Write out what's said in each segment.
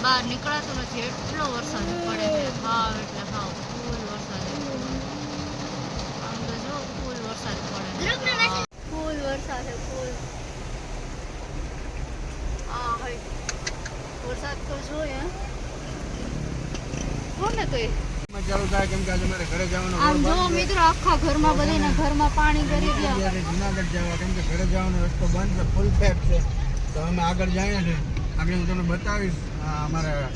બહાર નીકળાતું નથી, એટલો વરસાદ પડે છે. હાવ એટલે હાવ ફૂલ વરસાદ. આમ તો જો ફૂલ વરસાદ પડે, ફૂલ વરસાદ છે, ફૂલ. આ હઈ વરસાદ તો જોઈએ કોને કઈ ચાલુ થાય કેમ કે આજે મારે ઘરે જવાનું. આમ જો મિત્રો આખા ઘરમાં બધાના ઘરમાં પાણી કરી ગયા. જુનાગઢ જવા કેમ કે ઘરે જવાનો રસ્તો બંધ છે, ફૂલ પેક છે. તો અમે આગળ જઈએ છીએ. આગળ હું તમને બતાવીશ અમારા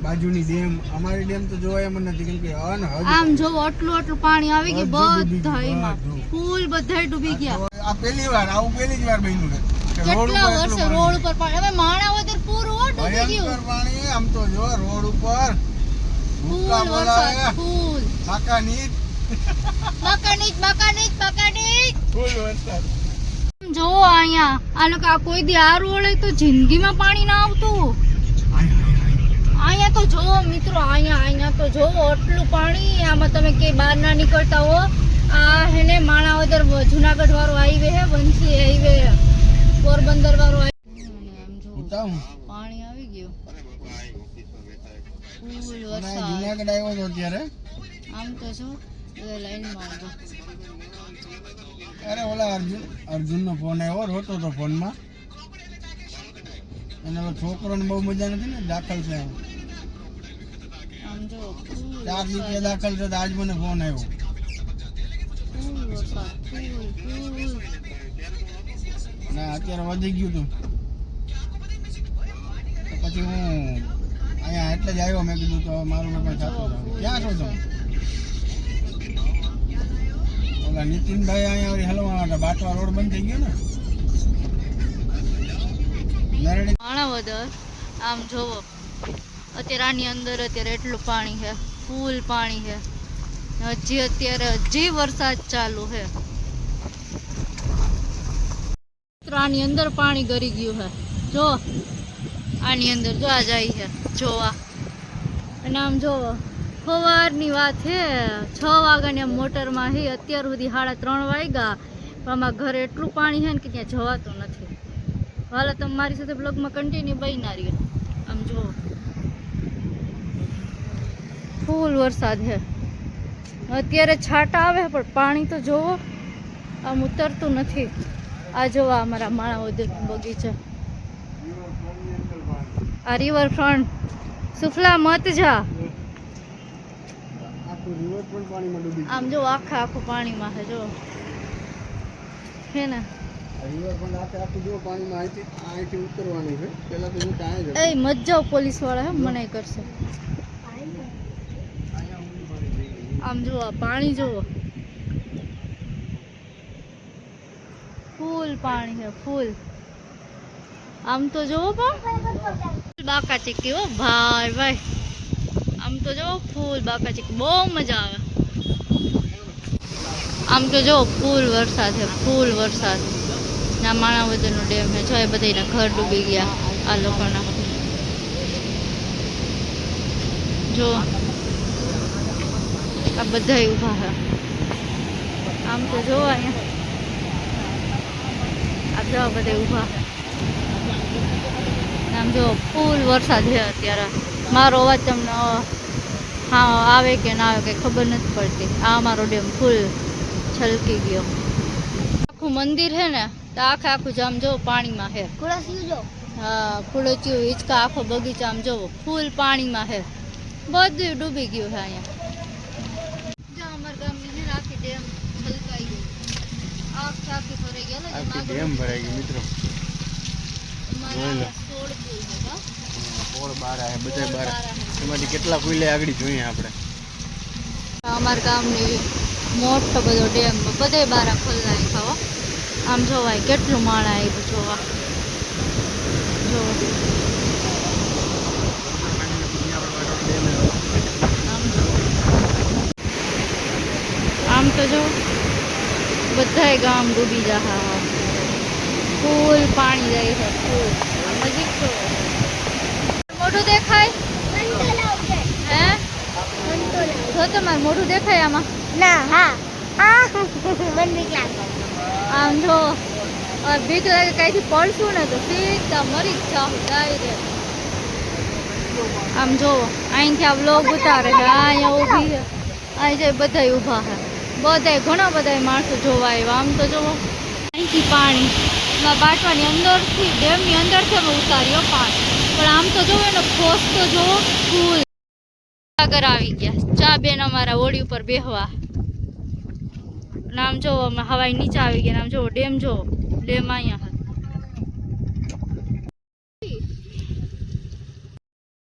બાજુની ડેમ. અમારી ડેમ તો જોવાય એમ નથી કેમ કે આમ જો આટલું પાણી આવી ગયું બધાયમાં, ફૂલ બધાય ડૂબી ગયા. આ પહેલી વાર આવું પહેલી જ વાર બન્યું છે. કેટલા વર્ષે રોડ ઉપર પાણી, હવે માણાવદર પૂરું ડૂબી ગયું. પાણી આમ તો જો રોડ ઉપર ફૂલ વરસાદ, ફૂલ બાકાનીત ફૂલ વરસાદ. જો અહીંયા આ લોકો આ કોઈ દી આ રોડ તો જિંદગીમાં પાણી ના આવતું. અહીંયા તો જો મિત્રો, અહીંયા તો જો આટલું પાણી. આમાં તમે કે બહાર ના નીકળતા હો. આ હેને માણાવદર જુનાગઢ વાળો હાઈવે હે, વંશી હાઈવે, પોરબંદર વાળો પાણી આવી ગયું. ફૂલ વરસાદ. જુનાગઢ આવ્યો તો અત્યારે. આમ તો જો લાઈનમાં આવજો. અરે ઓલા અર્જુનનો ફોન આવ્યો, રોતો તો ફોનમાં. અને ઓલો છોકરોને બહુ મજા નથી ને, દાખલ છે. આમ જો 4 દિવસે દાખલ છે. આજ મને ફોન આવ્યો. ના અત્યારે વધી ગયું હતું. તો પછી હું અહીંયા એટલે જ આવ્યો. મેં કીધું તો મારું પણ થતું. ક્યાં છો તમે? ઓલા નીતિનભાઈ અહીંયા હલવા હતા. બાટવા રોડ બંધ થઈ ગયો ને. માણાવદર આમ જોવો અત્યારે આની અંદર અત્યારે એટલું પાણી છે, ફૂલ પાણી છે. હજી અત્યારે હજી વરસાદ ચાલુ છે. આની અંદર પાણી ગરી ગયું છે. જો આની અંદર જો આ જાય છે જોવા. અને આમ જોવો સવારની વાત છે, 6 વાગ્યાની મોટરમાં છે. અત્યાર સુધી 3:30 વાગ્યા. પણ અમારા ઘરે એટલું પાણી છે ને કે ત્યાં જવાતું નથી. હાલો તમે મારી સાથે બ્લોગમાં કન્ટિન્યુ બન્યા રહ્યો. આમ જો ફૂલ વરસાદ છે. અત્યારે છાંટા આવે પણ પાણી તો જોવો આમ ઉતરતું નથી. આ જોવા અમારા માણાવદર બગીચા, આ રિવરફ્રન્ટ. સુફલા મત જા. આમ જો આખું પાણીમાં છે. જો હે ને એ મત જાઓ પોલીસ વાળા હે મનાઈ કરશે. આમ જો આ પાણી જોવો, ફૂલ પાણી છે, ફૂલ. આમ તો જોવો પણ બાકા ચીકી હો ભાઈ ભાઈ. આમ તો જો ફૂલ બાકા ચીકી, બહુ મજા આવે. આમ તો જો ફૂલ વરસાદ છે, ફૂલ વરસાદ. ના માણાવદરનો ડેમ છે. જો એ બધાના ઘર ડૂબી ગયા આ લોકોના. જો આ બધા ઊભા છે. આમ તો જો અહીંયા આ બધા ઊભા. આમ જો ફૂલ વરસાદ છે અત્યારે. મારો અવાજ તમને હા આવે કે ના આવે કઈ ખબર નથી પડતી. આ અમારો ડેમ ફૂલ છલકી ગયો. આખું મંદિર છે ને તો આખું જામ જો પાણીમાં છે. હા ખુડચિયું હિંચકા આખો બગીચો આમ જોવો ફૂલ પાણીમાં છે. બધું ડૂબી ગયું છે અહીંયા. અમારા ગામની આખી ડેમ છલકાઈ ગઈ. આખી ભરાઈ ગયા. ડેમ ભરાઈ ગઈ મિત્રો. એમાંથી કેટલા ફૂલે આગળ જોઈએ આપણે. અમારા ગામની મોટો બધો ડેમ બધે બારા ખોલાય ખાવા. આમ જોવાય કેટલું માણા આવ્યું જોવા. જો આમ જો ગામ ડૂબી જા ફૂલ પાણી જાય છે ફૂલ નજીક તો મોઢું દેખાય હે જો તમારે મોઢું દેખાય આમાં ના હા મને બીક લાગે આમ જો બીક લાગે કાંઈથી પડશું ને તો સીધા મરી જ જાવ ડાયરેક્ટ આમ જો અહીંથી આ વ્લોગ ઉતારે છે અહીંયા ઊભી છે અહીં જાય બધાય ઊભા છે બધાય ઘણા બધાય માણસો જોવા આવ્યા આમ તો જોવો અહીંથી પાણી બાટવાની અંદરથી ડેમની અંદરથી અમે ઉતાર્યો પાણી પણ આમ તો જોવો એનો ફોર્સ તો જોવો ફૂલ આગળ આવી ગયા ચા બેન અમારા ઓડી ઉપર બેહવા નામ જોવો અમે હવાઈ નીચે આવી ગયા નામ જોવો ડેમ જોવો ડેમ અહીંયા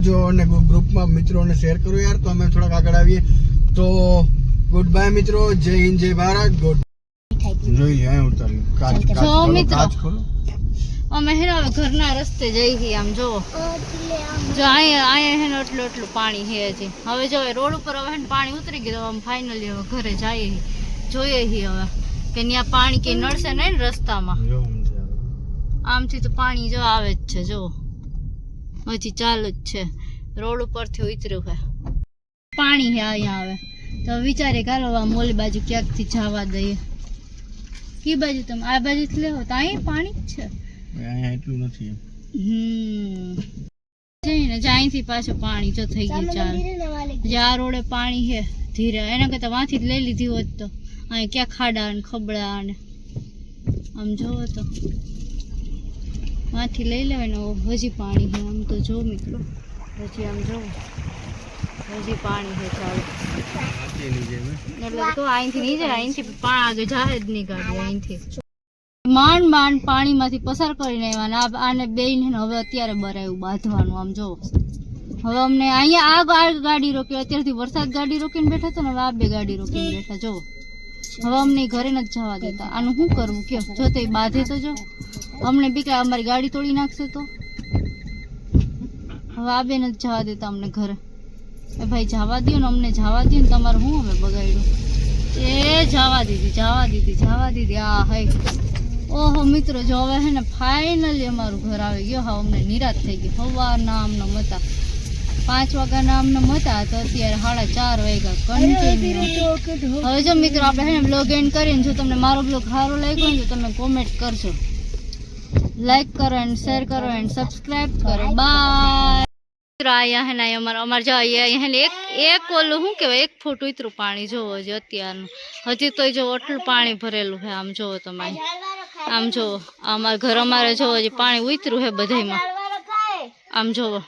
જો અને ગ્રુપમાં મિત્રોને શેર કરો યાર તો અમે થોડાક આગળ આવીએ તો ગુડ બાય મિત્રો જય હિન્દ જય ભારત ગુડ જોઈએ અહીં ઉતાર્યું કાચ જો ખોલો, મિત્રો. કાચ ખોલો અમે હે ને હવે ઘરના રસ્તે જઈ છીએ આમ જોવો જો અહીંયા હે ને એટલું પાણી છે હજી હવે જો રોડ ઉપર હવે હે ને પાણી ઉતરી ગયું હવે ફાઇનલી હવે ઘરે જઈએ જોઈએ છીએ હવે કે ત્યાં પાણી કે નડશે નહીં ને રસ્તામાં જો સમજે હવે. આમથી તો પાણી જો આવે જ છે જો હજી ચાલુ જ છે રોડ ઉપરથી ઉતર્યું છે પાણી છે અહીંયા આવે તો વિચારે કાલો આ મોલી બાજુ ક્યાંકથી જવા દઈએ કી બાજુ તમે આ બાજુથી લેવો તો અહીં પાણી જ છે અહીંયા એટલું નથી એમ. જઈને અહીંથી પાછું પાણી જો થઈ ગયું ચાલ જે આ રોડે પાણી છે ધીરે એના કરતાં વાંથી જ લઈ લીધી હોત તો અહીં ક્યાં ખાડા ને ખબડા ને આમ જોવો તો વાંથી લઈ લેવાય ને હજી પાણી છે આમ તો જો મિત્રો હજી આમ જોવો હજી પાણી છે ચાલુ હાથીની જેમ હે. એટલે તો અહીંથી નહીં જાય અહીંથી પાણી આગળ જાહે જ નહીં ગાડી અહીંથી માંડ માંડ પાણીમાંથી પસાર કરીને આવ્યા ને આને બેયને ને હવે અત્યારે બરાયું બાંધવાનું આમ જો હવે અમને અહીંયા આ ગાડી રોકી અત્યારથી વરસાદ ગાડી રોકીને બેઠા હતા ને હવે આ બે ગાડી રોકીને બેઠા જો હવે અમને ઘરે નથી જવા દેતા આનું શું કરવું કયો જો તે બાંધે તો જો અમને બી કે અમારી ગાડી તોડી નાખશે તો હવે આ બે નથી જવા દેતા અમને ઘરે એ ભાઈ જવા દો ને અમને જવા દો ને તમારે શું હવે બગાડ્યું એ જવા દીધી આ હઈ ઓહો મિત્રો જો હવે હે ને ફાઇનલી અમારું ઘર આવી ગયો હવે અમને નિરાશ થઈ ગઈ સવારના આમનો મતા 5 વાગ્યાના આમનો મતા તો અત્યારે 4:30 વાગ્યા કન્ટિન્યુ હવે જો મિત્રો આપણે હે ને બ્લોગ એન્ડ કરીને જો તમને મારો બ્લોગ સારો લાગ્યો હોય તો તમે કોમેન્ટ કરજો લાઈક કરો એન્ડ શેર કરો એન્ડ સબસ્ક્રાઇબ કરો બાય મિત્રો અહીંયા હે ને અમારે જો અહીંયા હે ને એક ઓલું શું કહેવાય 1 ફૂટ ઉતરું પાણી જોવો જો અત્યારનું હજી તો જો આટલું પાણી ભરેલું છે આમ જોવો તમે આમ જોવો અમારા ઘર અમારે જોવો હજી પાણી ઉતર્યું છે બધાયમાં આમ જોવો